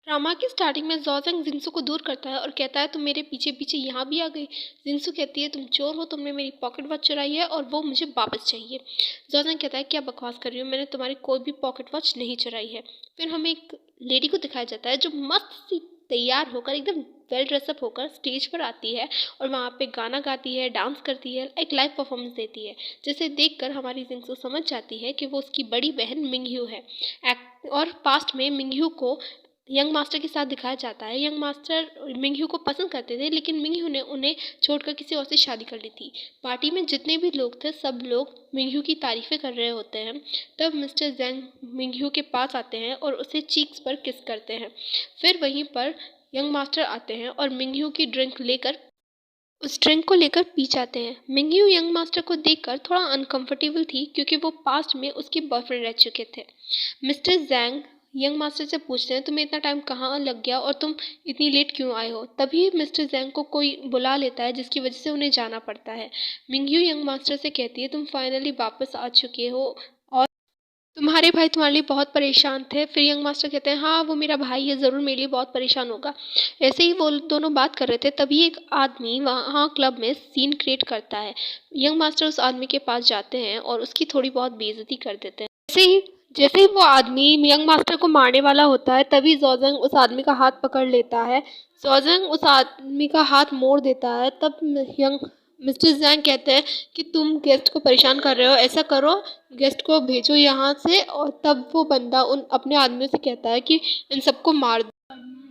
Drama की starting में ज़ोज़ेंग जिंसू को दूर करता है और कहता है तुम मेरे पीछे पीछे यहाँ भी आ गई। जिंसू कहती है तुम चोर हो, तुमने मेरी पॉकेट वॉच चुराई है और वो मुझे वापस चाहिए। ज़ोज़ेंग कहता है क्या बकवास कर रही हो, मैंने तुम्हारी कोई भी पॉकेट वॉच नहीं चुराई है। फिर हमें एक लेडी को दिखाया जाता है जो मस्त सी तैयार होकर एकदम वेल ड्रेसअप होकर स्टेज पर आती है और वहाँ पे गाना गाती है, डांस करती है, एक लाइव परफॉर्मेंस देती है, जिसे देखकर हमारी जिंसू समझ जाती है कि वो उसकी बड़ी बहन मिंगयू है। और पास्ट में मिंगयू को यंग मास्टर के साथ दिखाया जाता है। यंग मास्टर मिंगयू को पसंद करते थे, लेकिन मिंगयू ने उन्हें छोड़कर किसी और से शादी कर ली थी। पार्टी में जितने भी लोग थे सब लोग मिंगयू की तारीफ़ें कर रहे होते हैं। तब मिस्टर जैंग मिंगयू के पास आते हैं और उसे चीक्स पर किस करते हैं। फिर वहीं पर यंग मास्टर आते हैं और मिंगयू की ड्रिंक लेकर उस ड्रिंक को लेकर पी जाते हैं। मिंगयू यंग मास्टर को देखकर थोड़ा अनकंफर्टेबल थी क्योंकि वो पास्ट में उसके बॉयफ्रेंड रह चुके थे। मिस्टर जैंग यंग मास्टर से पूछते हैं तुम्हें इतना टाइम कहाँ लग गया और तुम इतनी लेट क्यों आए हो। तभी मिस्टर जैंग को कोई बुला लेता है जिसकी वजह से उन्हें जाना पड़ता है। मिंगयू यंग मास्टर से कहती है तुम फाइनली वापस आ चुके हो और तुम्हारे भाई तुम्हारे लिए बहुत परेशान थे। फिर यंग मास्टर कहते हैं हाँ वो मेरा भाई है, ज़रूर मेरे लिए बहुत परेशान होगा। ऐसे ही वो दोनों बात कर रहे थे तभी एक आदमी वहाँ क्लब में सीन क्रिएट करता है। यंग मास्टर उस आदमी के पास जाते हैं और उसकी थोड़ी बहुत बेइज्जती कर देते हैं। जैसे ही वो आदमी यंग मास्टर को मारने वाला होता है तभी ज़ोज़ेंग उस आदमी का हाथ पकड़ लेता है। ज़ोज़ेंग उस आदमी का हाथ मोड़ देता है। तब यंग मिस्टर जैंग कहते हैं कि तुम गेस्ट को परेशान कर रहे हो, ऐसा करो गेस्ट को भेजो यहाँ से। और तब वो बंदा उन अपने आदमियों से कहता है कि इन सबको मार दो।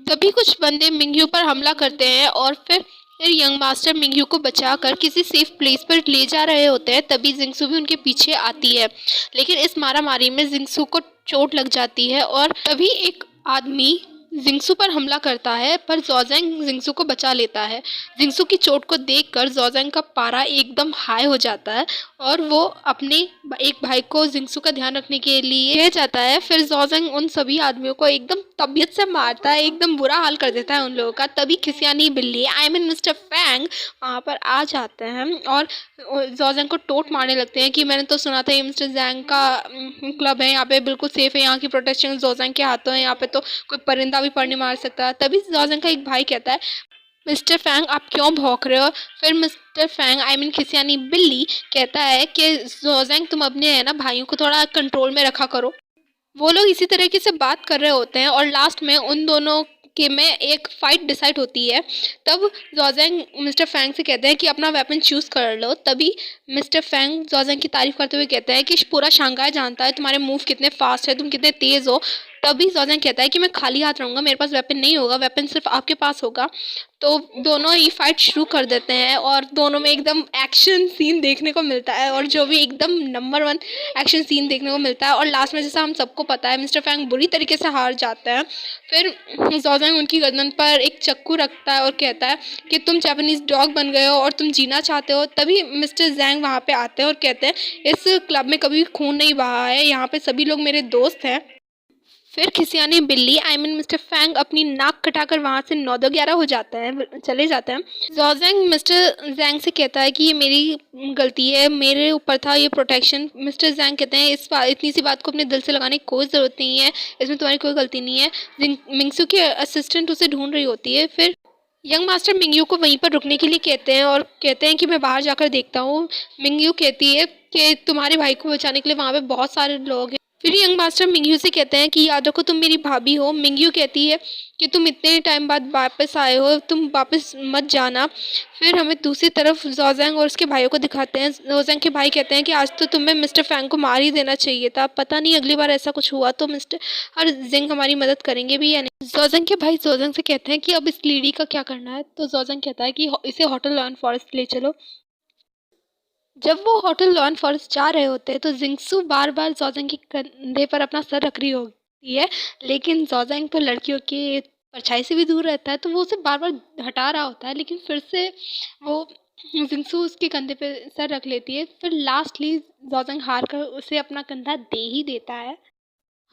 तभी कुछ बंदे मिंगयू पर हमला करते हैं और फिर यंग मास्टर मिंगयू को बचाकर किसी सेफ प्लेस पर ले जा रहे होते हैं। तभी जिंगसू भी उनके पीछे आती है, लेकिन इस मारामारी में जिंगसू को चोट लग जाती है और तभी एक आदमी जिंगसू पर हमला करता है, पर ज़ोज़ेंग जिंगसू को बचा लेता है। जिंगसू की चोट को देखकर ज़ोज़ेंग का पारा एकदम हाई हो जाता है और वो अपने एक भाई को जिंगसू का ध्यान रखने के लिए कह जाता है। फिर ज़ोज़ेंग उन सभी आदमियों को एकदम तबीयत से मारता है, एकदम बुरा हाल कर देता है उन लोगों का। तभी खिसियानी बिल्ली आई मीन मिस्टर फैंग वहाँ पर आ जाते हैं और ज़ोज़ेंग को टोंट मारने लगते हैं कि मैंने तो सुना था ये मिस्टर जैंग का क्लब है, यहाँ पे बिल्कुल सेफ है, यहाँ की प्रोटेक्शन ज़ोज़ेंग के हाथों है, यहाँ पे तो कोई परिंदा भी पर नहीं मार सकता। तभी ज़ोज़ेंग का एक भाई कहता है मिस्टर फैंग आप क्यों भौंक रहे हो। फिर मिस्टर फैंग आई मीन खिसियानी बिल्ली कहता है कि ज़ोज़ेंग तुम अपने है ना भाइयों को थोड़ा कंट्रोल में रखा करो। वो लोग इसी तरीके से बात कर रहे होते हैं और लास्ट में उन दोनों के में एक फाइट डिसाइड होती है। तब ज़ोज़ेंग मिस्टर फैंग से कहते हैं कि अपना वेपन चूज़ कर लो। तभी मिस्टर फैंग ज़ोज़ेंग की तारीफ करते हुए कहते हैं कि पूरा शंघाई जानता है तुम्हारे मूव कितने फास्ट है, तुम कितने तेज़ हो। तभी ज़ोज़ेंग कहता है कि मैं खाली हाथ रहूँगा, मेरे पास वेपन नहीं होगा, वेपन सिर्फ आपके पास होगा। तो दोनों ही फाइट शुरू कर देते हैं और दोनों में एकदम एक्शन सीन देखने को मिलता है और जो भी एकदम नंबर 1 एक्शन सीन देखने को मिलता है। और लास्ट में जैसा हम सबको पता है मिस्टर फैंग बुरी तरीके से हार जाता है। फिर ज़ोज़ेंग उनकी गर्दन पर एक चाकू रखता है और कहता है कि तुम जापानीज़ डॉग बन गए हो और तुम जीना चाहते हो। तभी मिस्टर जैंग वहाँ पे आते हैं और कहते हैं इस क्लब में कभी खून नहीं बहा है, यहाँ पे सभी लोग मेरे दोस्त हैं। फिर खिसियानी बिल्ली आई मीन मिस्टर फैंग अपनी नाक कटाकर वहाँ से 9-11 हो जाता है, चले जाते हैं। ज़ोज़ेंग मिस्टर जैंग से कहता है कि ये मेरी गलती है, मेरे ऊपर था ये प्रोटेक्शन। मिस्टर जैंग कहते हैं इस बात इतनी सी बात को अपने दिल से लगाने की कोई ज़रूरत नहीं है, इसमें तुम्हारी कोई गलती नहीं है। मिंगसू की असिस्टेंट उसे ढूंढ रही होती है। फिर यंग मास्टर मिंगयू को वहीं पर रुकने के लिए कहते हैं और कहते हैं कि मैं बाहर जाकर देखता हूँ। मिंगयू कहती है कि तुम्हारे भाई को बचाने के लिए वहाँ पे बहुत सारे लोग हैं। फिर यंग मास्टर मिंगयू से कहते हैं कि याद रखो तुम मेरी भाभी हो। मिंगयू कहती है कि तुम इतने टाइम बाद वापस आए हो, तुम वापस मत जाना। फिर हमें दूसरी तरफ ज़ोज़ेंग और उसके भाइयों को दिखाते हैं। ज़ोज़ेंग के भाई कहते हैं कि आज तो तुम्हें मिस्टर फैंग को मार ही देना चाहिए था, पता नहीं अगली बार ऐसा कुछ हुआ तो मिस्टर और जिंग हमारी मदद करेंगे भी या नहीं। ज़ोज़ेंग के भाई ज़ोज़ेंग से कहते हैं कि अब इस लेडी का क्या करना है। तो ज़ोज़ेंग कहता है कि इसे होटल लॉन फॉरेस्ट ले चलो। जब वो होटल लॉन फॉरेस्ट जा रहे होते हैं तो जिंगसू बार बार ज़ोज़ेंग के कंधे पर अपना सर रख रही होती है, लेकिन ज़ोज़ेंग तो लड़कियों की परछाई से भी दूर रहता है तो वो उसे बार बार हटा रहा होता है, लेकिन फिर से वो जिंगसू उसके कंधे पे सर रख लेती है। फिर लास्टली ज़ोज़ेंग हार कर उसे अपना कंधा दे ही देता है।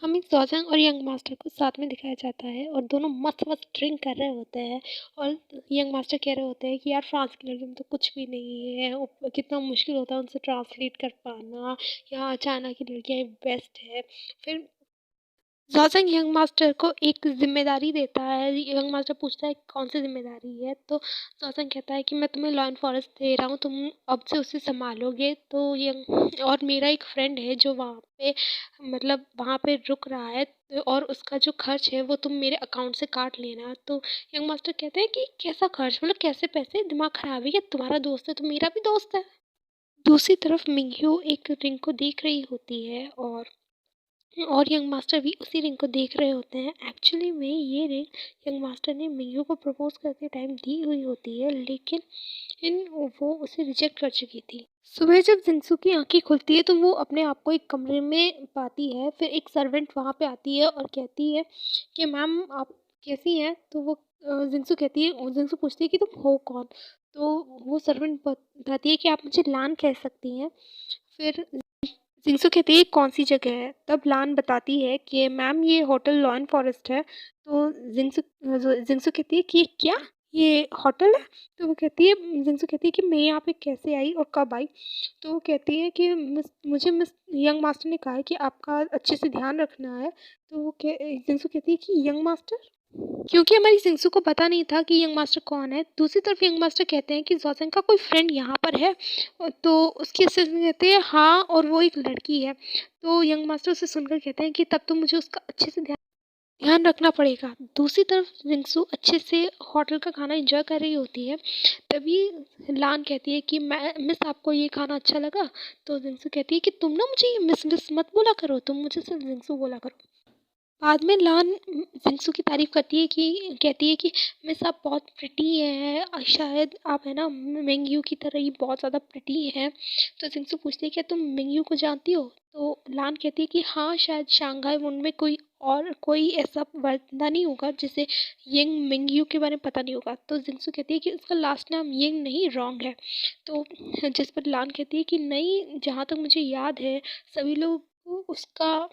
हमें ज़ोज़ेंग और यंग मास्टर को साथ में दिखाया जाता है और दोनों मस्त-मस्त ड्रिंक कर रहे होते हैं और यंग मास्टर कह रहे होते हैं कि यार फ्रांस की लड़कियों में तो कुछ भी नहीं है, कितना मुश्किल होता है उनसे ट्रांसलेट कर पाना, यहाँ चाइना की लड़कियाँ बेस्ट है। फिर ज़ॉज़ेंग यंग मास्टर को एक ज़िम्मेदारी देता है। यंग मास्टर पूछता है कौन सी ज़िम्मेदारी है, तो ज़ॉज़ेंग कहता है कि मैं तुम्हें लॉ एंड फॉरेस्ट दे रहा हूँ, तुम अब से उसे सँभालोगे। तो यंग और मेरा एक फ्रेंड है जो वहाँ पे मतलब वहाँ पे रुक रहा है, और उसका जो खर्च है वो तुम मेरे अकाउंट से काट लेना। तो यंग मास्टर कहते हैं कि कैसा खर्च, मतलब कैसे पैसे, दिमाग ख़राब है क्या, तुम्हारा दोस्त है तो मेरा भी दोस्त है। दूसरी तरफ मिंग्यू एक रिंग को देख रही होती है, और यंग मास्टर भी उसी रिंग को देख रहे होते हैं। एक्चुअली में ये रिंग यंग मास्टर ने मिंगू को प्रपोज करते टाइम दी हुई होती है, लेकिन वो उसे रिजेक्ट कर चुकी थी। सुबह जब जिंसू की आंखें खुलती है तो वो अपने आप को एक कमरे में पाती है। फिर एक सर्वेंट वहाँ पे आती है और कहती है कि मैम आप कैसी हैं। तो वो जिंसू पूछती है कि तुम हो कौन। तो वो सर्वेंट बताती है कि आप मुझे लान कह सकती हैं। फिर जिंगसू कहती है कौन सी जगह है। तब लान बताती है कि मैम ये होटल लॉन फॉरेस्ट है। तो जिंगसू कहती है कि क्या ये होटल है। तो वो कहती है जिंगसू कहती है कि मैं यहाँ पे कैसे आई और कब आई। तो वो कहती है कि मुझे मिस यंग मास्टर ने कहा है कि आपका अच्छे से ध्यान रखना है। तो जिंगसू कहती है कि यंग मास्टर, क्योंकि हमारी जिंगसू को पता नहीं था कि यंग मास्टर कौन है। दूसरी तरफ यंग मास्टर कहते हैं कि ज़ॉज़ेंग का कोई फ्रेंड यहाँ पर है। तो उसकी असिस्टेंट कहते हैं हाँ, और वो एक लड़की है। तो यंग मास्टर उसे सुनकर कहते हैं कि तब तो मुझे उसका अच्छे से ध्यान रखना पड़ेगा। दूसरी तरफ जिंगसू अच्छे से होटल का खाना एंजॉय कर रही होती है। तभी लान कहती है कि मैं मिस आपको ये खाना अच्छा लगा। तो जिंगसू कहती है कि तुम ना मुझे ये मिस मिस मत बोला करो, तुम मुझे सिर्फ जिंगसू बोला करो। बाद में लान जिंगसू की तारीफ करती है कि कहती है कि मिस आप बहुत प्रिटी हैं, शायद आप है ना मिंगयू की तरह ही बहुत ज़्यादा प्रिटी हैं। तो जिंगसू पूछती है क्या तुम मिंगयू को जानती हो। तो लान कहती है कि हाँ, शायद शंघाई वन में कोई ऐसा बंदा नहीं होगा जिसे यंग मिंगयू के बारे में पता नहीं होगा। तो जिंगसू कहती है कि उसका लास्ट नाम यंग नहीं रॉन्ग है। तो जिस पर लान कहती है कि नहीं, जहाँ तक मुझे याद है सभी लोग उसका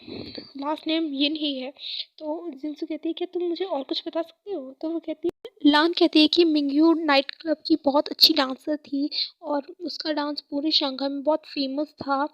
लास्ट नेम यिन ही है। तो जिनसे कहती है कि तुम मुझे और कुछ बता सकते हो। तो वो कहती है लान कहती है कि मिंगयू नाइट क्लब की बहुत अच्छी डांसर थी और उसका डांस पूरे शंघाई में बहुत फेमस था।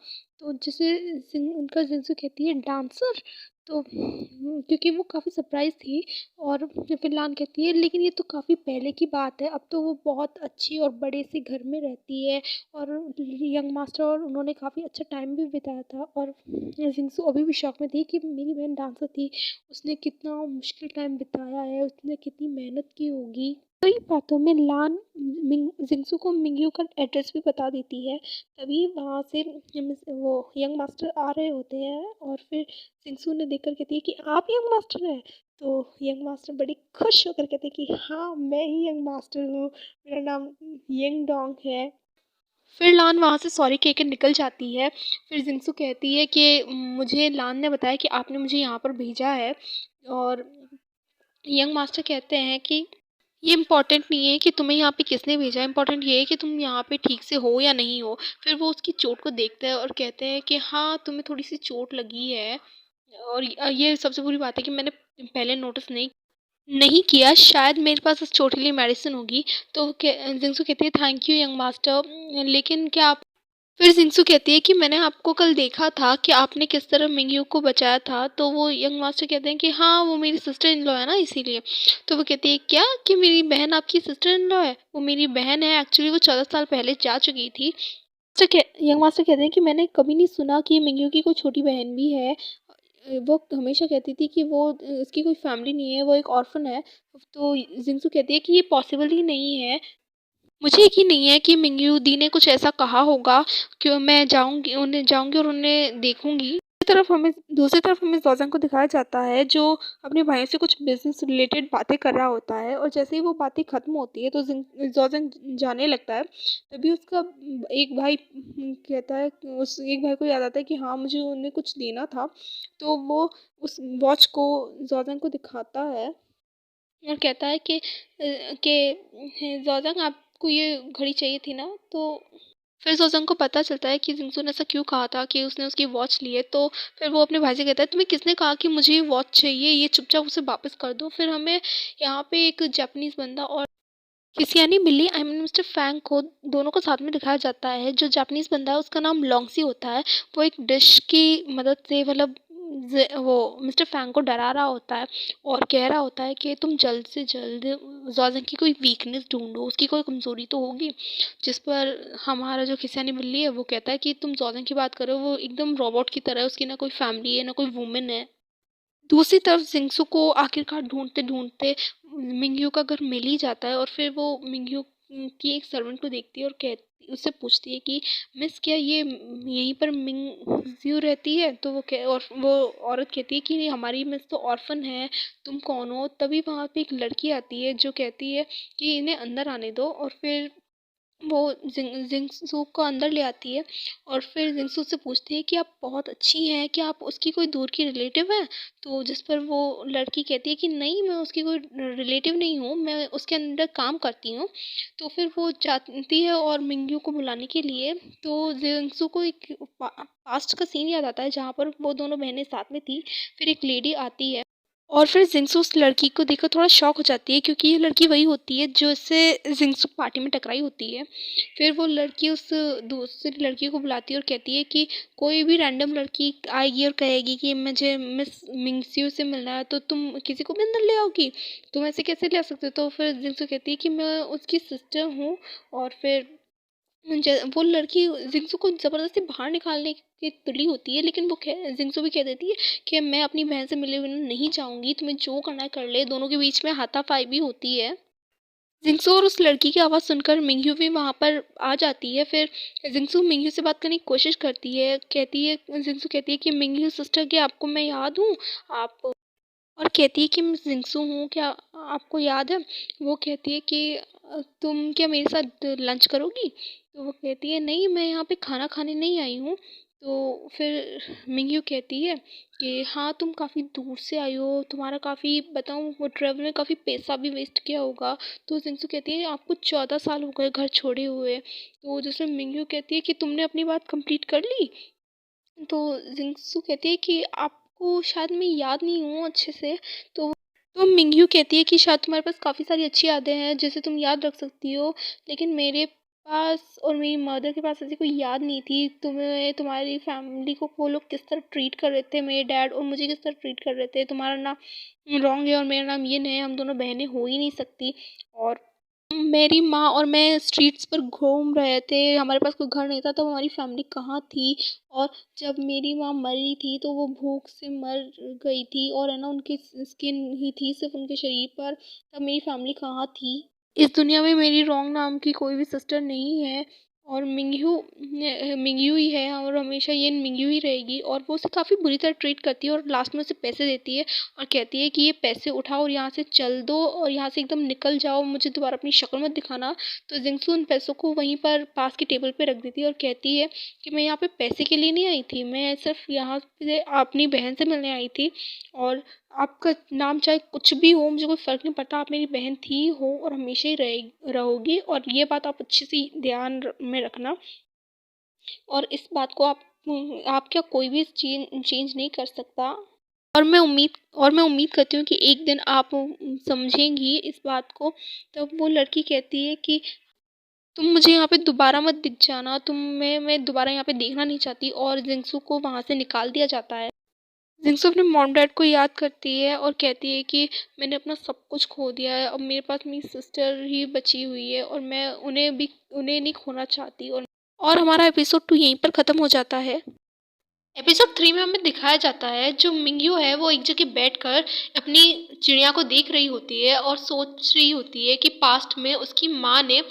तो जिसे उनका जिनसे कहती है डांसर। तो क्योंकि वो काफ़ी सरप्राइज थी। और फिर लान कहती है लेकिन ये तो काफ़ी पहले की बात है, अब तो वो बहुत अच्छी और बड़े से घर में रहती है। और यंग मास्टर और उन्होंने काफ़ी अच्छा टाइम भी बिताया था। और जिंगसू अभी भी शौक में थी कि मेरी बहन डांसर थी, उसने कितना मुश्किल टाइम बिताया है, उसने कितनी मेहनत की होगी। कई बातों में लान जिंगसू को मिंगयू का एड्रेस भी बता देती है। तभी वहाँ से वो यंग मास्टर आ रहे होते हैं और फिर जिंगसू ने देखकर कहती है कि आप यंग मास्टर हैं। तो यंग मास्टर बड़ी खुश होकर कहते हैं कि हाँ, मैं ही यंग मास्टर हूँ, मेरा नाम यंग डोंग है। फिर लान वहाँ से सॉरी कह के निकल जाती है। फिर जिंगसू कहती है कि मुझे लान ने बताया कि आपने मुझे यहाँ पर भेजा है। और यंग मास्टर कहते हैं कि ये इम्पोर्टेंट नहीं है कि तुम्हें यहाँ पे किसने भेजा है, इम्पोर्टेंट ये है कि तुम यहाँ पे ठीक से हो या नहीं हो। फिर वो उसकी चोट को देखते हैं और कहते हैं कि हाँ, तुम्हें थोड़ी सी चोट लगी है। और ये सबसे बुरी बात है कि मैंने पहले नोटिस नहीं नहीं किया, शायद मेरे पास इस चोट के लिए मेडिसिन होगी। तो जिंगसू कहती है थैंक यू यंग मास्टर, लेकिन क्या आप। फिर जिंगसू कहती है कि मैंने आपको कल देखा था कि आपने किस तरह मिंगयू को बचाया था। तो वो यंग मास्टर कहते हैं कि हाँ, वो मेरी सिस्टर इन लॉ है ना, इसीलिए। तो वो कहती है क्या कि मेरी बहन आपकी सिस्टर इन लॉ है। वो मेरी बहन है, एक्चुअली वो 14 साल पहले जा चुकी थी। यंग मास्टर कहते हैं कि मैंने कभी नहीं सुना कि मिंगयू की कोई छोटी बहन भी है। वो हमेशा कहती थी कि वो उसकी कोई फैमिली नहीं है, वो एक ऑर्फन है। तो जिंगसू कहती है कि ये पॉसिबल ही नहीं है। मुझे यकीन नहीं है कि मिंगयू दी ने कुछ ऐसा कहा होगा कि मैं जाऊँगी और उन्हें देखूँगी। दूसरी तरफ हमें ज़ॉज़ेंग को दिखाया जाता है जो अपने भाइयों से कुछ बिज़नेस रिलेटेड बातें कर रहा होता है। और जैसे ही वो बातें ख़त्म होती है तो ज़ॉज़ेंग जाने लगता है। तभी उसका एक भाई कहता है, उस एक भाई को याद आता है कि हाँ, मुझे उन्हें कुछ देना था। तो वो उस वॉच को ज़ॉज़ेंग को दिखाता है और कहता है कि ज़ॉज़ेंग आपको ये घड़ी चाहिए थी ना। तो फिर ज़ॉज़ेंग को पता चलता है कि जिंगसू ने ऐसा क्यों कहा था कि उसने उसकी वॉच ली है। तो फिर वो अपने भाई से कहता है तुम्हें किसने कहा कि मुझे ये वॉच चाहिए, ये चुपचाप उसे वापस कर दो। फिर हमें यहाँ पे एक जापानीज़ बंदा और किसियानी बिल्ली आई मीन मिस्टर फैंग को दोनों को साथ में दिखाया जाता है। जो जापानीज़ बंदा है उसका नाम लॉन्गसी होता है। वो एक डिश की मदद से मतलब वो मिस्टर फैंग को डरा रहा होता है और कह रहा होता है कि तुम जल्द से जल्द ज़ॉज़ेंग की कोई वीकनेस ढूंढो, उसकी कोई कमज़ोरी तो होगी। जिस पर हमारा जो खिसियानी बिल्ली है वो कहता है कि तुम ज़ॉज़ेंग की बात करो, वो एकदम रोबोट की तरह है, उसकी ना कोई फैमिली है ना कोई वुमेन है। दूसरी तरफ जिंगसू को आखिरकार ढूंढते-ढूंढते मिंगयू का घर मिल ही जाता है और फिर वो मिंगयू की एक सर्वेंट को देखती है और कहती उससे पूछती है कि मिस क्या ये यहीं पर मिंगयू रहती है? तो और वो औरत कहती है कि नहीं हमारी मिस तो ऑर्फन है, तुम कौन हो? तभी वहाँ पे एक लड़की आती है जो कहती है कि इन्हें अंदर आने दो और फिर वो जिंगसू को अंदर ले आती है और फिर जिंगसू से पूछती है कि आप बहुत अच्छी हैं, क्या आप उसकी कोई दूर की रिलेटिव हैं? तो जिस पर वो लड़की कहती है कि नहीं मैं उसकी कोई रिलेटिव नहीं हूँ, मैं उसके अंडर काम करती हूँ। तो फिर वो जाती है और मिंगयू को बुलाने के लिए, तो जिंगसू को एक पास्ट का सीन याद आता है जहाँ पर वो दोनों बहनें साथ में थी। फिर एक लेडी आती है और फिर जिंगसू उस लड़की को देखकर थोड़ा शॉक हो जाती है क्योंकि ये लड़की वही होती है जो इससे जिंगसू पार्टी में टकराई होती है। फिर वो लड़की उस दूसरी लड़की को बुलाती है और कहती है कि कोई भी रैंडम लड़की आएगी और कहेगी कि मुझे मिस मिंगसियो से मिलना है तो तुम किसी को भी अंदर ले आओगी, तुम ऐसे कैसे ले आ सकते हो? तो फिर जिंगसू कहती है कि मैं उसकी सिस्टर हूँ और फिर वो लड़की जिंगसू को ज़बरदस्ती बाहर निकालने की तुली होती है, लेकिन वो जिंगसू भी कह देती है कि मैं अपनी बहन से मिले बिना नहीं जाऊंगी, तुम्हें जो करना है कर ले। दोनों के बीच में हाथापाई भी होती है। जिंगसू और उस लड़की की आवाज़ सुनकर मिंगयू भी वहाँ पर आ जाती है। फिर जिंगसू मिंगयू से बात करने की कोशिश करती है, जिंगसू कहती है कि मिंगयू सिस्टर की आपको मैं याद हूँ, आप और कहती है कि मैं जिंगसू हूँ, क्या आपको याद है? वो कहती है कि तुम क्या मेरे साथ लंच करोगी? तो वो कहती है नहीं मैं यहाँ पे खाना खाने नहीं आई हूँ। तो फिर मिंगयू कहती है कि हाँ तुम काफ़ी दूर से आई हो, तुम्हारा काफ़ी बताऊँ वो ट्रैवल में काफ़ी पैसा भी वेस्ट किया होगा। तो जिंगसू कहती है आपको 14 साल हो गए घर छोड़े हुए। तो जैसे मिंगयू कहती है कि तुमने अपनी बात कंप्लीट कर ली? तो जिंगसू कहती है कि आपको शायद मैं याद नहीं हूँ अच्छे से। तो मिंगयू कहती है कि शायद तुम्हारे पास काफ़ी सारी अच्छी यादें हैं जिसे तुम याद रख सकती हो, लेकिन मेरे पास और मेरी मदर के पास ऐसी कोई याद नहीं थी। तुम्हें तुम्हारी फैमिली को वो लोग किस तरह ट्रीट कर रहे थे, मेरे डैड और मुझे किस तरह ट्रीट कर रहे थे, तुम्हारा नाम रॉन्ग है और मेरा नाम ये नहीं है, हम दोनों बहनें हो ही नहीं सकती। और मेरी माँ और मैं स्ट्रीट्स पर घूम रहे थे, हमारे पास कोई घर नहीं था, तब हमारी फैमिली कहाँ थी? और जब मेरी माँ मरी थी तो वो भूख से मर गई थी और है ना उनकी स्किन ही थी सिर्फ उनके शरीर पर, तब मेरी फैमिली कहाँ थी? इस दुनिया में मेरी रोंग नाम की कोई भी सिस्टर नहीं है और मिंगयू ही है और हमेशा ये मिंगयू ही रहेगी। और वो उसे काफ़ी बुरी तरह ट्रीट करती है और लास्ट में उसे पैसे देती है और कहती है कि ये पैसे उठाओ और यहाँ से चल दो और यहाँ से एकदम निकल जाओ, मुझे दोबारा अपनी शक्ल मत दिखाना। तो जिंगसू उन पैसों को वहीं पर पास की टेबल पे रख देती है और कहती है कि मैं यहाँ पे पैसे के लिए नहीं आई थी, मैं सिर्फ यहाँ पे अपनी बहन से मिलने आई थी और आपका नाम चाहे कुछ भी हो मुझे कोई फ़र्क नहीं पड़ता, आप मेरी बहन थी हो और हमेशा ही रहोगी और ये बात आप अच्छे से ध्यान में रखना। और इस बात को आप क्या कोई भी चेंज नहीं कर सकता। और मैं उम्मीद करती हूँ कि एक दिन आप समझेंगी इस बात को। तब वो लड़की कहती है कि तुम मुझे यहाँ पे दोबारा मत दिख जाना, मैं दोबारा यहाँ पे देखना नहीं चाहती और जिंगसू को वहाँ से निकाल दिया जाता है। जिंगसू अपने मॉम डैड को याद करती है और कहती है कि मैंने अपना सब कुछ खो दिया है, अब मेरे पास मेरी सिस्टर ही बची हुई है और मैं उन्हें नहीं खोना चाहती। और हमारा एपिसोड 2 यहीं पर ख़त्म हो जाता है। एपिसोड 3 में हमें दिखाया जाता है जो मिंगयू है वो एक जगह बैठकर अपनी चिड़िया को देख रही होती है और सोच रही होती है कि पास्ट में उसकी माँ ने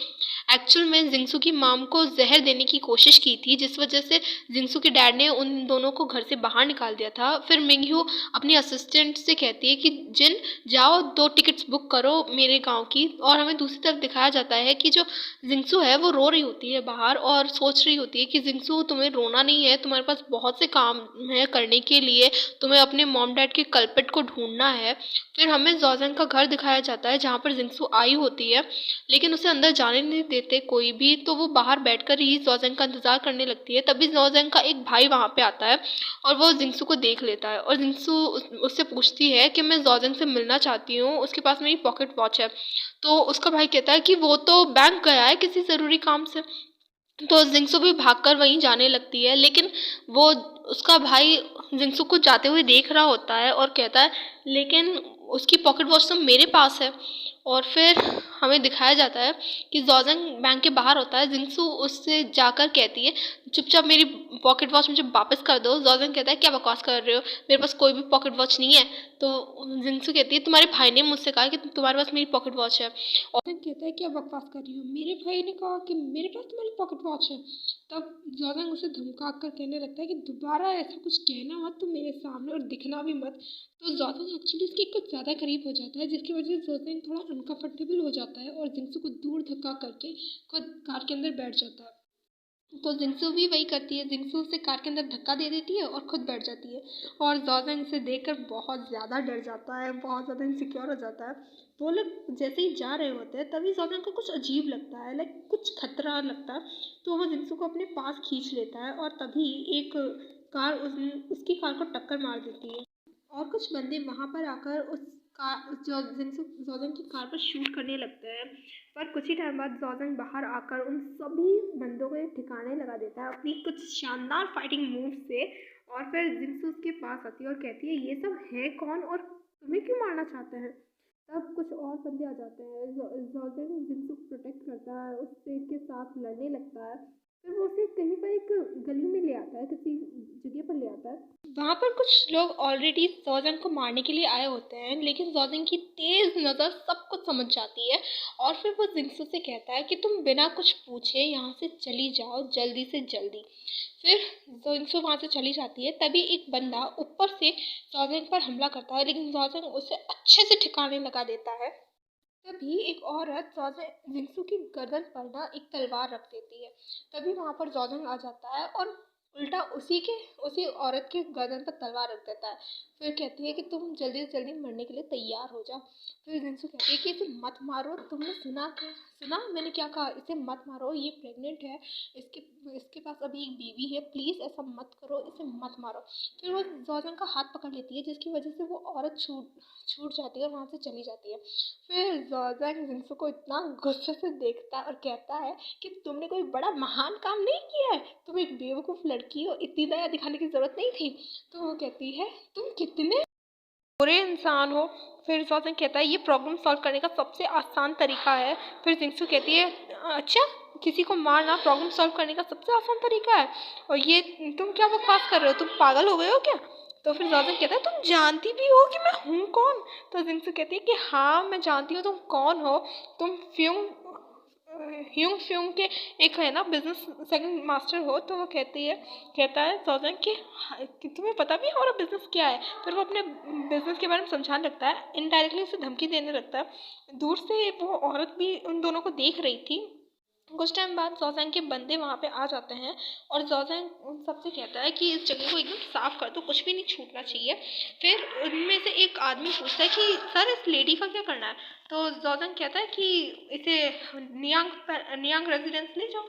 एक्चुअल में जिंगसू की माम को जहर देने की कोशिश की थी, जिस वजह से जिंगसू के डैड ने उन दोनों को घर से बाहर निकाल दिया था। फिर मिंगयू अपनी असिस्टेंट से कहती है कि जिन जाओ 2 टिकट्स बुक करो मेरे गांव की। और हमें दूसरी तरफ दिखाया जाता है कि जो जिंगसू है वो रो रही होती है बाहर और सोच रही होती है कि जिंगसू तुम्हें रोना नहीं है, तुम्हारे पास बहुत से काम है करने के लिए, तुम्हें अपने मॉम डैड के कल्प्रिट को ढूंढना है। फिर हमें जॉजन का घर दिखाया जाता है जहाँ पर जिंगसू आई होती है, लेकिन उसे अंदर जाने नहीं देते कोई भी, तो वो बाहर बैठकर ही जॉजन का इंतजार करने लगती है। तभी जॉजन का एक भाई वहाँ पे आता है और वो जिंगसू को देख लेता है और जिंगसू उससे पूछती है कि मैं जॉजन से मिलना चाहती हूँ, उसके पास मेरी पॉकेट वॉच है। तो उसका भाई कहता है कि वो तो बैंक गया है किसी ज़रूरी काम से। तो जिंगसू भी भागकर वहीं जाने लगती है, लेकिन वो उसका भाई जिंगसू को जाते हुए देख रहा होता है और कहता है लेकिन उसकी पॉकेट वॉच तो मेरे पास है। और फिर हमें दिखाया जाता है कि ज़ोज़ेंग बैंक के बाहर होता है। जिंगसू उससे जाकर कहती है चुपचाप मेरी पॉकेट वॉच मुझे वापस कर दो। ज़ोज़ेंग कहता है क्या बकवास कर रहे हो, मेरे पास कोई भी पॉकेट वॉच नहीं है। तो जिंगसू कहती है तुम्हारे भाई ने मुझसे कहा कि तुम्हारे पास मेरी पॉकेट वॉच है। और ज़ोज़ेंग कहता है क्या बकवास कर रही हो, मेरे भाई ने कहा कि मेरे पास तुम्हारी पॉकेट वॉच है। तब ज़ोज़ेंग उसे धमका कर कहने लगता है कि दोबारा ऐसा कुछ कहना मत तुम मेरे सामने, और दिखना भी मत। तो ज़ोज़ेंग एक्चुअली उसके कुछ ज़्यादा करीब हो जाता है, जिसकी वजह से ज़ोज़ेंग थोड़ा अनकंफर्टेबल हो जाता है और जिंगसू को दूर धक्का करके खुद कार के अंदर बैठ जाता है। तो जिंगसू भी वही करती है, जिंगसू उसे कार के अंदर धक्का दे देती है और खुद बैठ जाती है। और ज़ोज़ेंग इसे देखकर बहुत ज़्यादा डर जाता है, बहुत ज़्यादा इनसिक्योर हो जाता है। वो लोग जैसे ही जा रहे होते हैं तभी ज़ोज़ेंग को कुछ अजीब लगता है, लाइक कुछ खतरा लगता है। तो वो जिंगसू को अपने पास खींच लेता है और तभी एक कार उसकी कार को टक्कर मार देती है। और कुछ बंदे वहाँ पर आकर उस कार जो जिनसे ज़ोज़ेंग की कार पर शूट करने लगते हैं। पर कुछ ही टाइम बाद ज़ोज़ेंग बाहर आकर उन सभी बंदों को ठिकाने लगा देता है अपनी कुछ शानदार फाइटिंग मूव से। और फिर जिनसे उसके पास आती है और कहती है ये सब है कौन और तुम्हें क्यों मारना चाहते हैं। तब कुछ और बंदे आ जाते हैं। ज़ोज़ेंग जिनसे प्रोटेक्ट करता है उससे के साथ लड़ने लगता है। फिर वो उसे कहीं पर एक गली में ले आता है, किसी जगह पर ले आता है। वहाँ पर कुछ लोग ऑलरेडी ज़ोज़ेंग को मारने के लिए आए होते हैं, लेकिन ज़ोज़ेंग की तेज़ नज़र सब कुछ समझ जाती है। और फिर वो जिंगसू से कहता है कि तुम बिना कुछ पूछे यहाँ से चली जाओ जल्दी से जल्दी। फिर जिंगसू वहाँ से चली जाती है, तभी एक बंदा ऊपर से ज़ोज़ेंग पर हमला करता है, लेकिन ज़ोज़ेंग उसे अच्छे से ठिकाने लगा देता है। तभी एक औरत जिंगसू की गर्दन पर ना एक तलवार रख देती है। तभी वहाँ पर ज़ोज़ेंग आ जाता है और उल्टा उसी औरत के गर्दन पर तलवार रख देता है। फिर कहती है कि तुम जल्दी से जल्दी मरने के लिए तैयार हो जाओ। फिर जिंगसू कहती है कि इसे मत मारो, तुमने सुना मैंने क्या कहा, इसे मत मारो, ये प्रेग्नेंट है, इसके इसके पास अभी एक बेबी है, प्लीज़ ऐसा मत करो, इसे मत मारो। फिर वो ज़ोज़ेंग का हाथ पकड़ लेती है, जिसकी वजह से वो औरत छूट जाती है और वहाँ से चली जाती है। फिर ज़ोज़ेंग जिंगसू को इतना गुस्से से देखता है और कहता है कि तुमने कोई बड़ा महान काम नहीं किया है, तुम एक बेवकूफ़ लड़की हो, इतनी दया दिखाने की ज़रूरत नहीं थी। तो वो कहती है तुम कितने बुरे इंसान हो। फिर ज़ोज़ेंग कहता है ये प्रॉब्लम सॉल्व करने का सबसे आसान तरीका है। फिर जिंगसू कहती है अच्छा, किसी को मारना प्रॉब्लम सॉल्व करने का सबसे आसान तरीका है, और ये तुम क्या बकवास कर रहे हो, तुम पागल हो गए हो क्या। तो फिर ज़ोज़ेंग कहता है तुम जानती भी हो कि मैं हूँ कौन। तो जिंगसू कहती है कि हाँ मैं जानती हूँ तुम कौन हो, तुम ह्यूंग फ्यूंग के एक है ना बिजनेस सेकंड मास्टर हो। तो वो कहता है ज़ोज़ेंग कि हाँ, कि तुम्हें पता भी है हमारा बिजनेस क्या है। फिर वो अपने बिजनेस के बारे में समझाने लगता है, इनडायरेक्टली उसे धमकी देने लगता है। दूर से वो औरत भी उन दोनों को देख रही थी। कुछ टाइम बाद ज़ोज़ेंग के बंदे वहाँ पे आ जाते हैं और ज़ोज़ेंग उन सबसे कहता है कि इस जगह को एकदम साफ कर दो, कुछ भी नहीं छूटना चाहिए। फिर उनमें से एक आदमी पूछता है कि सर इस लेडी का क्या करना है। तो ज़ोज़ेंग कहता है कि इसे नियांग रेजिडेंस ले जाओ।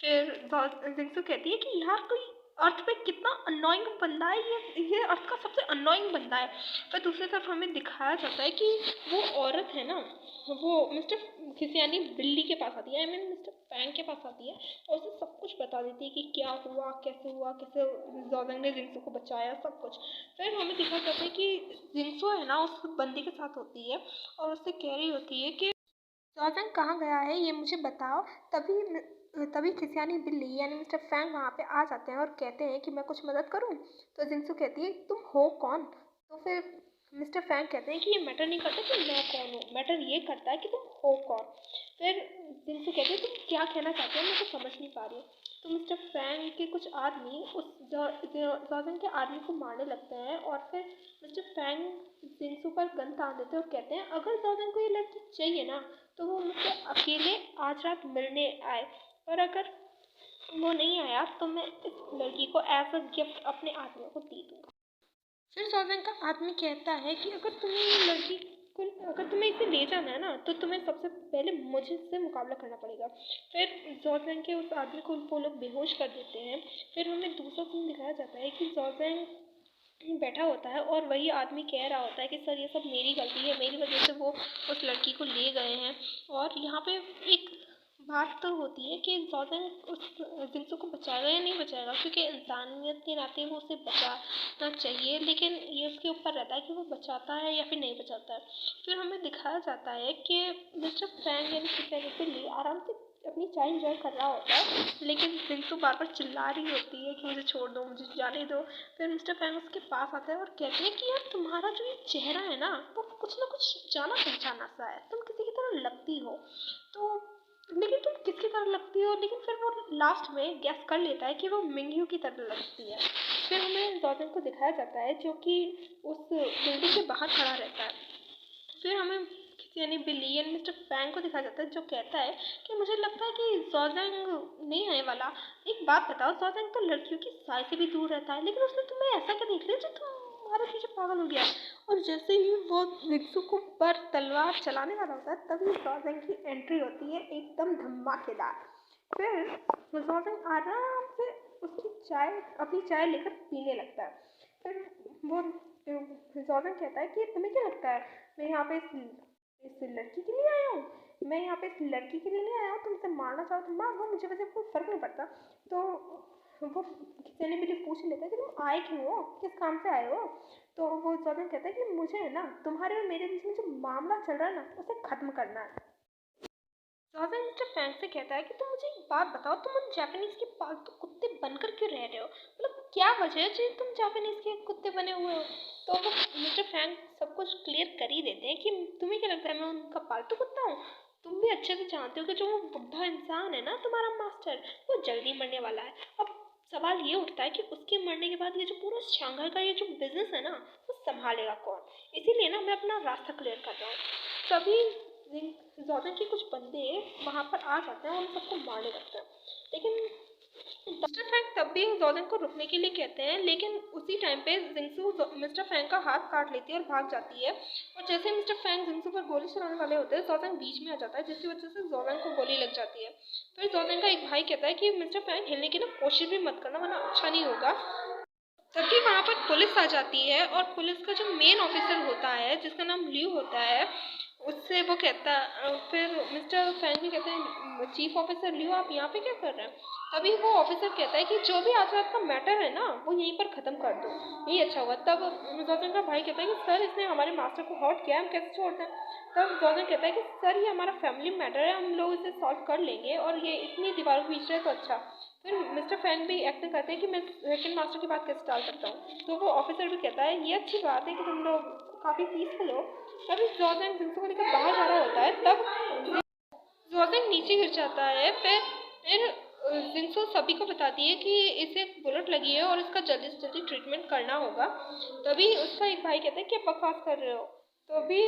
फिर जिंगसू कहती है कि यार कोई अर्थ पे कितना अननोइंग बंदा है, ये अर्थ का सबसे अननोइंग बंदा है। पर दूसरी तरफ हमें दिखाया जाता है कि वो औरत है ना, वो मिस्टर खिसियानी बिल्ली के पास आती है, आई मीन मिस्टर फैंग के पास आती है और उसे सब कुछ बता देती है कि क्या हुआ, कैसे ज़ोज़ेंग ने जिंगसू को बचाया, सब कुछ। फिर हमें दिखाया जाता है कि जिंगसू है ना उस बंदी के साथ होती है और उससे कह रही होती है कि ज़ोज़ेंग कहाँ गया है ये मुझे बताओ। तभी तभी खिसियानी बिल्ली यानी मिस्टर फैंग वहाँ पे आ जाते हैं और कहते हैं कि मैं कुछ मदद करूँ। तो जिंगसू कहती है तुम हो कौन। तो फिर मिस्टर फैंग कहते हैं कि ये मैटर नहीं करता कि मैं कौन हूँ, मैटर ये करता है कि तुम हो कौन। फिर जिंगसू कहते हैं तुम क्या कहना चाहते हो, मैं तो समझ नहीं पा रही हूँ। तो मिस्टर फैंग के कुछ आदमी उस ज़ोज़ेंग के आदमी को मारने लगते हैं और फिर मिस्टर फैंग जिंगसू पर गन तान देते हैं और कहते हैं अगर ज़ोज़ेंग को ये लड़की चाहिए ना तो वो मुझसे अकेले आज रात मिलने आए, और अगर वो नहीं आया तो मैं इस लड़की को एज अ गिफ्ट अपने आदमियों को दे दूँगा। फिर ज़ोज़ेंग का आदमी कहता है कि अगर तुम्हें इसे ले जाना है ना तो तुम्हें सबसे पहले मुझे से मुकाबला करना पड़ेगा। फिर ज़ोज़ेंग के उस आदमी को वो लोग बेहोश कर देते हैं। फिर हमें दूसरा सीन दिखाया जाता है कि ज़ोज़ेंग बैठा होता है और वही आदमी कह रहा होता है कि सर ये सब मेरी गलती है, मेरी वजह से वो उस लड़की को ले गए हैं। और यहाँ पे एक बात तो होती है कि ज़ोज़ेंग उस जिंसू को बचाएगा या नहीं बचाएगा, क्योंकि इंसानियत के नाते वो उसे बचाना चाहिए, लेकिन ये उसके ऊपर रहता है कि वो बचाता है या फिर नहीं बचाता है। फिर हमें दिखाया जाता है कि मिस्टर फैंग यानी कि बिल्ली आराम से अपनी चाय एंजॉय कर रहा होता है, लेकिन जिंसू बार बार चिल्ला रही होती है कि मुझे छोड़ दो, मुझे जाने दो। फिर मिस्टर फैंग उसके पास आते हैं और कहते हैं कि यार तुम्हारा जो ये चेहरा है ना वो कुछ ना कुछ जाना पहचाना सा है, तुम किसी की तरह लगती हो। तो लेकिन तुम किसकी तरह लगती हो, लेकिन फिर वो लास्ट में गैस कर लेता है कि वो मिंगयू की तरह लगती है। फिर हमें ज़ोज़ेंग को दिखाया जाता है जो कि उस बिल्डिंग के बाहर खड़ा रहता है। फिर हमें यानी बिल्ली यानी मिस्टर फैंग को दिखाया जाता है जो कहता है कि मुझे लगता है कि ज़ोज़ेंग नहीं आने वाला। एक बात बताओ, ज़ोज़ेंग तो लड़कियों की साय से भी दूर रहता है, लेकिन उसने तुम्हें ऐसा क्या देख लिया जो तुम्हारे पीछे पागल हो गया। और जैसे ही वो जिक्सू को पर तलवार चलाने वाला होता है तभी ज़ोज़ेंग की एंट्री होती है एकदम धमाकेदार। फिर ज़ोज़ेंग आराम से उसकी चाय अपनी चाय लेकर पीने लगता है। फिर वो ज़ोज़ेंग कहता है कि तुम्हें क्या लगता है मैं यहाँ पे इस लड़की के लिए आया हूँ, मैं यहाँ पे इस लड़की के लिए नहीं आया हूँ, तुम इसे मारना चाहो तो मार लो, मुझे वैसे कोई फर्क नहीं पड़ता। तो वो किसी भी पूछ लेता है कि तुम आए क्यों हो, किस काम से आए हो। तो वो ज़ोज़ेंग कहता है कि मुझे है ना तुम्हारे और मेरे बीच में जो मामला चल रहा है ना उसे खत्म करना है। ज़ोज़ेंग मिस्टर फैंग से कहता है कि तुम मुझे एक बात बताओ, तुम उन जापानीज़ के पालतू कुत्ते बनकर क्यों रह रहे हो, मतलब क्या वजह है जो तुम जापानीज़ के कुत्ते बने हुए हो। तो वो मिस्टर फैंग सब कुछ क्लियर कर ही देते हैं कि तुम्हें क्या लगता है मैं उनका पालतू कुत्ता हूँ। तुम भी अच्छे से जानते हो कि जो वो बुढ़ा इंसान है ना तुम्हारा मास्टर, वो जल्दी मरने वाला है। अब सवाल ये उठता है कि उसके मरने के बाद ये जो पूरा शंघाई का ये जो बिजनेस है ना वो संभालेगा कौन। इसीलिए ना मैं अपना रास्ता क्लियर कर रहा हूँ। तभी ज़ोज़ेंग के कुछ बंदे वहाँ पर आ जाते हैं और उन सबको मारने लगते हैं, लेकिन मिस्टर फैंग तब भी ज़ोज़ेंग को रुकने के लिए कहते हैं, लेकिन उसी टाइम पे जिंसू मिस्टर फैंग का हाथ काट लेती है और भाग जाती है। और जैसे मिस्टर फैंग जिंसू पर गोली चलाने वाले होते हैं ज़ोज़ेंग बीच में आ जाता है, जिसकी वजह से ज़ोज़ेंग को गोली लग जाती है। फिर ज़ोज़ेंग का एक भाई कहता है कि मिस्टर फैंग हिलने की ना कोशिश भी मत करना वरना अच्छा नहीं होगा। तभी वहाँ पर पुलिस आ जाती है और पुलिस का जो मेन ऑफिसर होता है जिसका नाम ल्यू होता है उससे वो कहता फिर मिस्टर फैंग भी कहते हैं चीफ ऑफिसर ल्यू आप यहाँ पे क्या कर रहे हैं। तभी वो ऑफिसर कहता है कि जो भी आज रात का मैटर है ना वो यहीं पर ख़त्म कर दो, यही अच्छा होगा। तब ज़ोज़ेंग का भाई कहता है कि सर इसने हमारे मास्टर को हर्ट किया, हम कैसे छोड़ दें। तब ज़ोज़ेंग कहता है कि सर ये हमारा फैमिली मैटर है, हम लोग इसे सॉल्व कर लेंगे और ये इतनी दीवारों के बीच रहे तो अच्छा। फिर मिस्टर फैन भी एक्टिंग करते हैं कि मैं सेकंड मास्टर की बात कैसे टाल सकता हूँ। तो वो ऑफिसर भी कहता है ये अच्छी बात है कि तुम लोग काफ़ी पीसफुल हो। तभी ज़ोज़ेंग जिंसू को लेकर बाहर जा रहा होता है, तब ज़ोज़ेंग नीचे गिर जाता है। फिर जिंसू सभी को बताती है कि इसे बुलेट लगी है और इसका जल्दी से जल्दी ट्रीटमेंट करना होगा। तभी उसका एक भाई कहता है कि बकवास कर रहे हो। तो अभी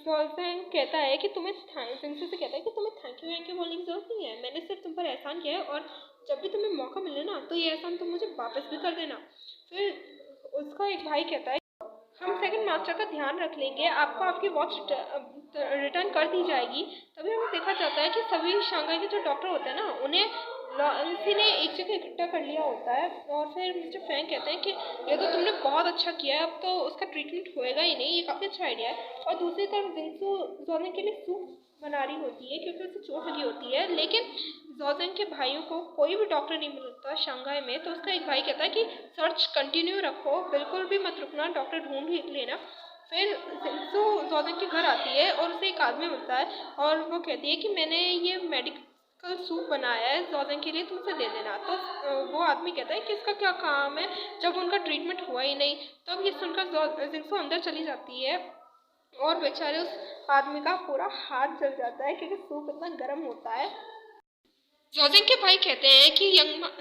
ज़ोज़ेंग कहता है कि जिंसू से कहता है कि तुम्हें थैंक यू बोलने की जरूरत नहीं है, मैंने सिर्फ तुम पर एहसान किया है और जब भी तुम्हें मौका मिले ना तो ये एहसान तुम मुझे वापस भी कर देना। फिर उसका एक भाई कहता है हम सेकंड मास्टर का ध्यान रख लेंगे, आपको आपकी वॉच रिटर्न कर दी जाएगी। तभी हमें देखा जाता है कि सभी शंघाई के जो डॉक्टर होते हैं ना उन्हें लॉरेंसी ने एक जगह इकट्ठा कर लिया होता है। और फिर मिस्टर फैंग कहते हैं कि ये तो तुमने बहुत अच्छा किया है, अब तो उसका ट्रीटमेंट होएगा ही नहीं, ये काफ़ी अच्छा आइडिया है। और दूसरी तरफ जिंसू ज़ोज़ेंग के लिए सूप बना रही होती है क्योंकि उसे चोट लगी होती है, लेकिन ज़ोज़ेंग के भाइयों को कोई भी डॉक्टर नहीं मिलता शंघाई में। तो उसका एक भाई कहता है कि सर्च कंटिन्यू रखो, बिल्कुल भी मत रुकना, डॉक्टर ढूंढ ही लेना। फिर जिंसू ज़ोज़ेंग के घर आती है और उसे एक आदमी मिलता है और वो कहती है कि मैंने ये मेडिकल सूप बनाया है ज़ोज़ेंग के लिए, तुम उसे दे देना। तो वो आदमी कहता है कि इसका क्या काम है जब उनका ट्रीटमेंट हुआ ही नहीं। तब ये सुनकर जिंसू अंदर चली जाती है और बेचारे उस आदमी का पूरा हाथ जल जाता है क्योंकि सूप इतना गर्म होता है। ज़ोज़ेंग के भाई कहते हैं कि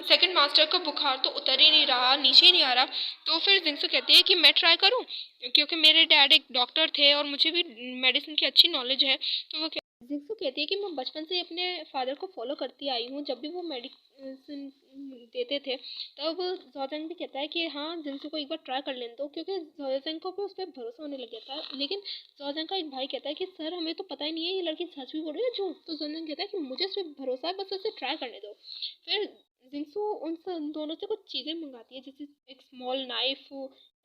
सेकंड मास्टर का बुखार तो उतर ही नहीं रहा, नीचे ही नहीं आ रहा। तो फिर जिंसू कहती है कि मैं ट्राई करूं क्योंकि मेरे डैड एक डॉक्टर थे और मुझे भी मेडिसिन की अच्छी नॉलेज है। तो वो जिंसू कहती है कि मैं बचपन से अपने फादर को फॉलो करती आई हूँ, जब भी वो मेडिसिन देते थे। तब ज़ोज़ेंग भी कहता है कि हाँ जिंसू को एक बार ट्राई कर लेने दो, क्योंकि ज़ोज़ेंग को भी उस पर भरोसा होने लग गया था। लेकिन ज़ोज़ेंग का एक भाई कहता है कि सर हमें तो पता ही नहीं है ये लड़की सच भी बोल रही है झूठ। तो ज़ोज़ेंग कहता है कि मुझे सिर्फ भरोसा है, बस उसे ट्राई करने दो। फिर जिंसू उन दोनों से कुछ चीज़ें मंगाती है जैसे एक स्मॉल नाइफ,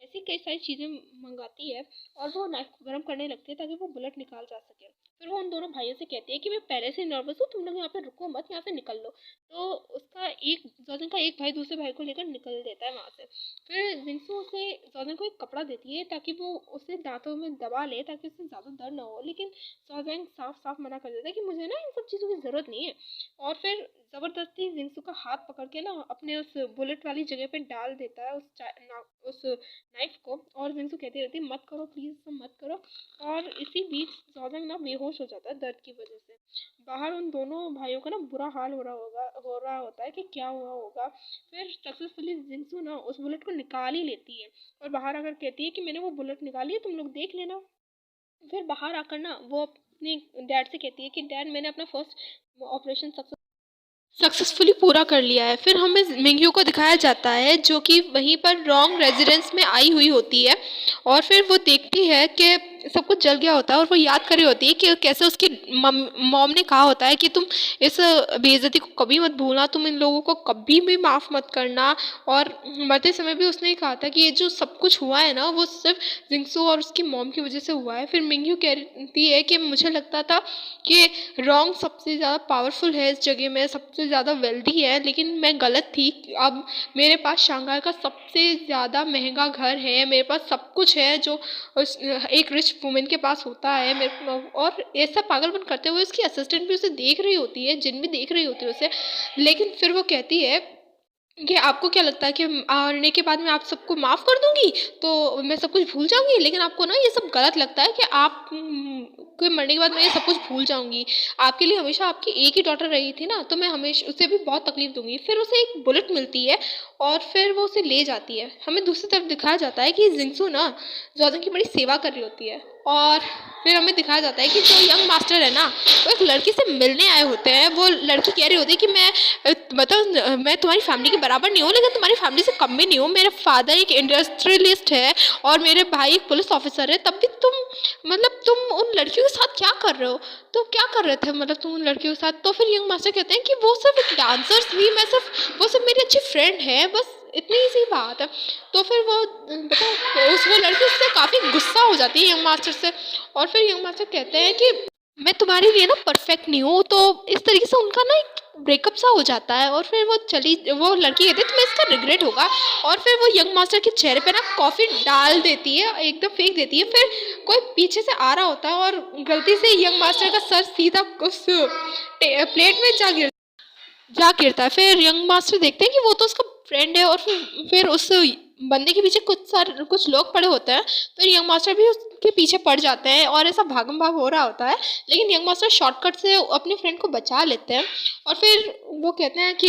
ऐसी कई सारी चीज़ें मंगाती है और वो नाइफ को गर्म करने लगती है ताकि वो बुलेट निकाल जा सके। फिर वो उन दोनों भाइयों से कहती है कि मैं पहले से नर्वस हूँ, तुम लोग यहाँ पे रुको मत, यहाँ से निकल लो। तो उसका एक जॉर्डन का एक भाई दूसरे भाई को लेकर निकल देता है वहाँ से। फिर जिंसू उसे जॉर्डन को एक कपड़ा देती है ताकि वो उसे दांतों में दबा ले ताकि उसे ज़्यादा दर्द ना हो, लेकिन जॉर्डन साफ साफ मना कर देता है कि मुझे ना इन सब चीज़ों की ज़रूरत नहीं है। और फिर ज़बरदस्ती जिंसू का हाथ पकड़ के ना अपने उस बुलेट वाली जगह पे डाल देता है उस नाइफ को, और जिंसू कहती रहती है मत करो प्लीज़, मत करो। और इसी बीच जॉर्डन ना बेहोश हो जाता है दर्द की वजह से। बाहर उन दोनों भाइयों का ना बुरा हाल हो रहा होता है कि क्या हुआ होगा। फिर सक्सेसफुली जिंसू ना उस बुलेट को निकाल ही लेती है और बाहर आकर कहती है कि मैंने वो बुलेट निकाली है, तुम लोग देख लेना। फिर बाहर आकर ना वो अपने डैड से कहती है कि डैड, मैंने अपना फर्स्ट ऑपरेशन सक्सेसफुली पूरा कर लिया है। फिर हमें मिंग्यू को दिखाया जाता है जो कि वहीं पर रॉन्ग रेजिडेंस में आई हुई होती है, और फिर वो देखती है कि सब कुछ जल गया होता है और वो याद कर रही होती है कि कैसे उसकी मॉम ने कहा होता है कि तुम इस बेइज्जती को कभी मत भूलना, तुम इन लोगों को कभी भी माफ़ मत करना। और मरते समय भी उसने कहा था कि ये जो सब कुछ हुआ है ना वो सिर्फ जिंक्सू और उसकी मॉम की वजह से हुआ है। फिर मिंग्यू कहती है कि मुझे लगता था कि रॉन्ग सबसे ज़्यादा पावरफुल है इस जगह में, सबसे ज़्यादा वेल्दी है, लेकिन मैं गलत थी। अब मेरे पास शंघाई का सबसे ज़्यादा महंगा घर है, मेरे पास सब कुछ है जो एक रिच वुमेन के पास होता है। मेरे और ऐसा पागलपन करते हुए उसकी असिस्टेंट भी उसे देख रही होती है, जिन भी देख रही होती है उसे। लेकिन फिर वो कहती है कि आपको क्या लगता है कि मरने के बाद मैं आप सबको माफ़ कर दूंगी तो मैं सब कुछ भूल जाऊंगी, लेकिन आपको ना ये सब गलत लगता है कि आप के मरने के बाद मैं ये सब कुछ भूल जाऊंगी। आपके लिए हमेशा आपकी एक ही डॉटर रही थी ना, तो मैं हमेशा उसे भी बहुत तकलीफ दूंगी। फिर उसे एक बुलेट मिलती है और फिर वो उसे ले जाती है। हमें दूसरी तरफ दिखाया जाता है कि जिंक्सू ना जॉर्डन की बड़ी सेवा कर रही होती है, और फिर हमें दिखाया जाता है कि जो यंग मास्टर है ना वो एक लड़की से मिलने आए होते हैं। वो लड़की कह रही होती है कि मैं तुम्हारी फैमिली के बराबर नहीं हूँ, लेकिन तुम्हारी फैमिली से कम भी नहीं हूँ। मेरे फादर एक इंडस्ट्रियलिस्ट है और मेरे भाई एक पुलिस ऑफिसर है, तब भी तुम उन लड़कियों के साथ क्या कर रहे हो? तो क्या कर रहे थे तुम उन लड़कियों के साथ? तो फिर यंग मास्टर कहते हैं कि वो सिर्फ एक डांसर थी, वो सिर्फ मेरी अच्छी फ्रेंड है, बस इतनी ही सी बात है। तो फिर वो वो लड़की उससे काफ़ी गुस्सा हो जाती है यंग मास्टर से, और फिर यंग मास्टर कहते हैं कि मैं तुम्हारे लिए ना परफेक्ट नहीं हूँ। तो इस तरीके से उनका ना एक ब्रेकअप सा हो जाता है, और फिर वो लड़की कहती है तुम्हें इसका रिग्रेट होगा, और फिर वो यंग मास्टर के चेहरे पे ना कॉफ़ी डाल देती है, एकदम फेंक देती है। फिर कोई पीछे से आ रहा होता है और गलती से यंग मास्टर का सर सीधा उस प्लेट में जा गिरता है। फिर यंग मास्टर देखते हैं कि वो तो उसका फ्रेंड है, और फिर उस बंदे के पीछे कुछ लोग पड़े होते हैं। फिर यंग मास्टर भी उसके पीछे पड़ जाते हैं और ऐसा भागम भाग हो रहा होता है, लेकिन यंग मास्टर शॉर्टकट से अपने फ्रेंड को बचा लेते हैं। और फिर वो कहते हैं कि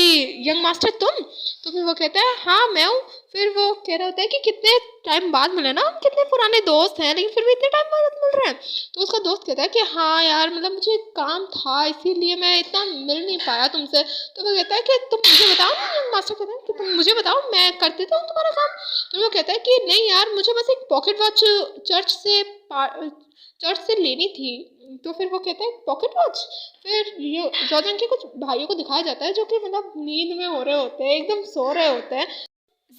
यंग मास्टर तुम? तो फिर वो कहते हैं हाँ मैं हूँ। फिर वो कह रहा होता है कि कितने टाइम बाद मिले ना, हम कितने पुराने दोस्त हैं, लेकिन फिर भी इतने टाइम बाद मिल रहे हैं। तो उसका दोस्त कहता है कि हाँ यार मुझे काम था इसीलिए मैं इतना मिल नहीं पाया तुमसे। तो वो कहता है कि तुम मुझे बताओ ना, यंग मास्टर कहता है कि तुम मुझे बताओ, मैं कर देता हूँ तुम्हारा काम। तो वो कहता है कि नहीं यार, मुझे बस एक पॉकेट वॉच चर्च से लेनी थी। तो फिर वो कहता है पॉकेट वॉच। फिर ये जॉर्डन के कुछ भाइयों को दिखाया जाता है जो कि नींद में हो रहे होते हैं, एकदम सो रहे होते हैं।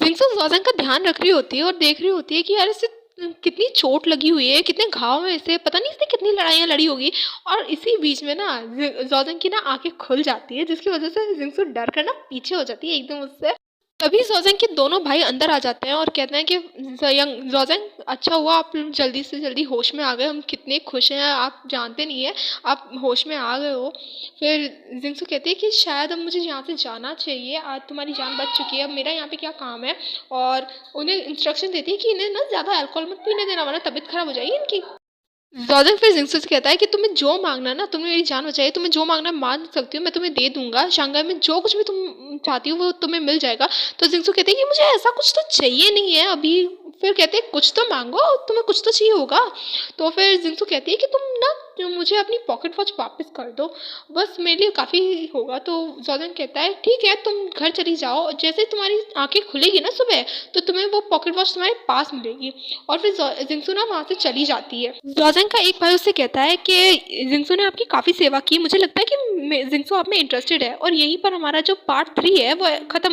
जिंक्स जॉर्डन का ध्यान रख रही होती है और देख रही होती है कि यार इसे कितनी चोट लगी हुई है, कितने घाव हैं इसे, पता नहीं इसने कितनी लड़ाइयाँ लड़ी होगी। और इसी बीच में ना जॉर्डन की ना आंखें खुल जाती है, जिसकी वजह से जिंक्स डर कर ना पीछे हो जाती है एकदम उससे। तभी जोज़ेंग के दोनों भाई अंदर आ जाते हैं और कहते हैं कि जोज़ेंग अच्छा हुआ आप जल्दी से जल्दी होश में आ गए, हम कितने खुश हैं, आप जानते नहीं है, आप होश में आ गए हो। फिर जिंक्सू कहती है कि शायद अब मुझे यहाँ से जाना चाहिए, आज तुम्हारी जान बच चुकी है, अब मेरा यहाँ पे क्या काम है। और उन्हें इंस्ट्रक्शन देती है कि इन्हें ना ज़्यादा अल्कोहल मत पीने देना वरना तबीयत खराब हो जाएगी इनकी। जॉर्डन फिर जिंक्सू से कहता है कि तुम्हें जो मांगना ना, तुमने मेरी जान बचाई, तुम्हें जो मांगना मांग सकती हो, मैं तुम्हें दे दूंगा। शंघाई में जो कुछ भी तुम चाहती हो वो तुम्हें मिल जाएगा। तो जिंक्सू कहते हैं कि मुझे ऐसा कुछ तो चाहिए नहीं है अभी। फिर कहते हैं कुछ तो मांगो, तुम्हें कुछ तो चाहिए होगा। तो फिर जिंक्सू कहती है कि तुम ना मुझे अपनी पॉकेट वॉच वापस कर दो, बस मेरे लिए काफ़ी होगा। तो जॉर्डन कहता है ठीक है तुम घर चली जाओ, जैसे ही तुम्हारी आंखें खुलेगी ना सुबह तो तुम्हें वो पॉकेट वॉच तुम्हारे पास मिलेगी। और फिर जिंक्सू ना वहाँ से चली जाती है। जॉर्डन का एक भाई उससे कहता है कि जिंक्सू ने आपकी काफ़ी सेवा की, मुझे लगता है कि जिंक्सू आप में इंटरेस्टेड है। और यहीं पर हमारा जो पार्ट 3 है वो खत्म